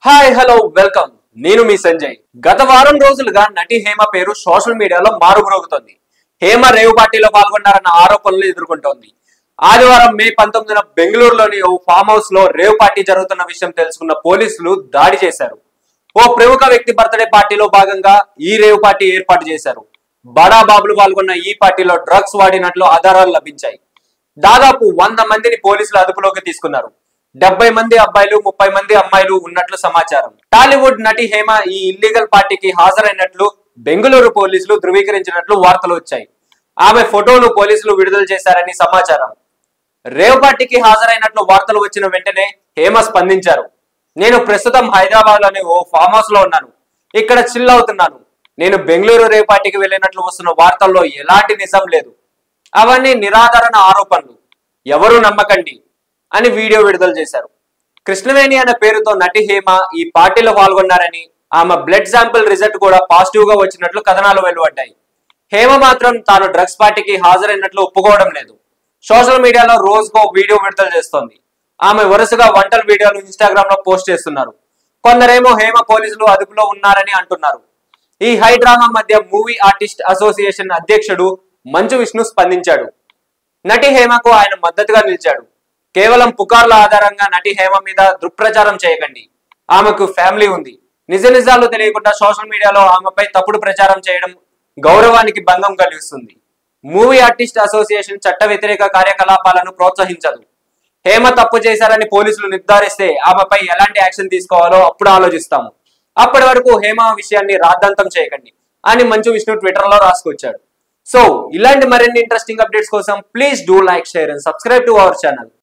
Hi hello welcome నేను మీ సంజయ్. గత వారం రోజులుగా నటి హేమ పేరు సోషల్ మీడియాలో మారుమ్రోగుతోంది. హేమ రేవ్ పార్టీలో పాల్గొన్నారన్న ఆరోపణలు ఎదుర్కొంటోంది. ఆదివారం మే 19న బెంగళూరులోని ఓ ఫామ్ హౌస్ లో రేవ్ పార్టీ జరుగుతున్న విషయం తెలుసుకున్న పోలీసులు దాడి చేశారు. ఓ ప్రముఖ వ్యక్తి బర్త్డే పార్టీలో భాగంగా ఈ రేవ్ పార్టీ ఏర్పాటు చేశారు. బడా బాబులు పాల్గొన్న ఈ పార్టీలో డ్రగ్స్ వాడినట్లు ఆధారాలు లభించాయి. దాదాపు 100 మందిని పోలీసులు అదుపులోకి తీసుకున్నారు. 70 మంది అబ్బాయిలు 30 మంది అమ్మాయిలు ఉన్నట్లు సమాచారం. టాలీవుడ్ నటి హేమ ఈ ఇల్లీగల్ పార్టీకి హాజరైనట్లు బెంగళూరు పోలీసులు ధృవీకరించినట్లు వార్తలు వచ్చాయి. ఆమె ఫోటోను పోలీసులు విడుదల చేశారని సమాచారం. రేవ్ పార్టీకి హాజరైనట్లు వార్తలు వచ్చిన వెంటనే హేమ స్పందించారు. నేను ప్రస్తుతం హైదరాబాద్ లోని ఓ ఫామ్ హౌస్ లో ఉన్నాను. ఇక్కడ చిల్ అవుతున్నాను. నేను బెంగళూరు రేవ్ పార్టీకి వెళ్ళినట్లు వస్తున్న వార్తల్లో ఎలాంటి నిజం లేదు. అవన్నీ నిరాధారణ ఆరోపణలు. ఎవరూ నమ్మకండి అని వీడియో విడుదల చేశారు. కృష్ణవేణి అనే పేరుతో నటి హేమ ఈ పార్టీలో పాల్గొన్నారని, ఆమె బ్లడ్ శాంపిల్ రిజల్ట్ కూడా పాజిటివ్ గా వచ్చినట్లు కథనాలు వెలువడ్డాయి. హేమ మాత్రం తాను డ్రగ్స్ పార్టీకి హాజరైనట్లు ఒప్పుకోవడం లేదు. సోషల్ మీడియాలో రోజుకో వీడియో విడుదల చేస్తోంది. ఆమె వరుసగా వంటల వీడియోలు ఇన్స్టాగ్రామ్ లో పోస్ట్ చేస్తున్నారు. కొందరేమో హేమ పోలీసులు అదుపులో ఉన్నారని అంటున్నారు. ఈ హై డ్రామా మధ్య మూవీ ఆర్టిస్ట్ అసోసియేషన్ అధ్యక్షుడు మంచు విష్ణు స్పందించాడు. నటి హేమకు ఆయన మద్దతుగా నిలిచాడు. కేవలం పుకార్ల ఆధారంగా నటి హేమ మీద దుష్ప్రచారం చేయకండి. ఆమెకు ఫ్యామిలీ ఉంది. నిజ నిజాలు తెలియకుండా సోషల్ మీడియాలో ఆమెపై తప్పుడు ప్రచారం చేయడం గౌరవానికి భంగం కలిగిస్తుంది. మూవీ ఆర్టిస్ట్ అసోసియేషన్ చట్ట వ్యతిరేక కార్యకలాపాలను ప్రోత్సహించదు. హేమ తప్పు చేశారని పోలీసులు నిర్ధారిస్తే ఆమెపై ఎలాంటి యాక్షన్ తీసుకోవాలో అప్పుడు ఆలోచిస్తాము. అప్పటి వరకు హేమ విషయాన్ని రాద్ధాంతం చేయకండి అని మంచు విష్ణు ట్విట్టర్ లో రాసుకొచ్చాడు. సో ఇలాంటి మరిన్ని ఇంట్రెస్టింగ్ అప్డేట్స్ కోసం please do like, share and subscribe to our channel.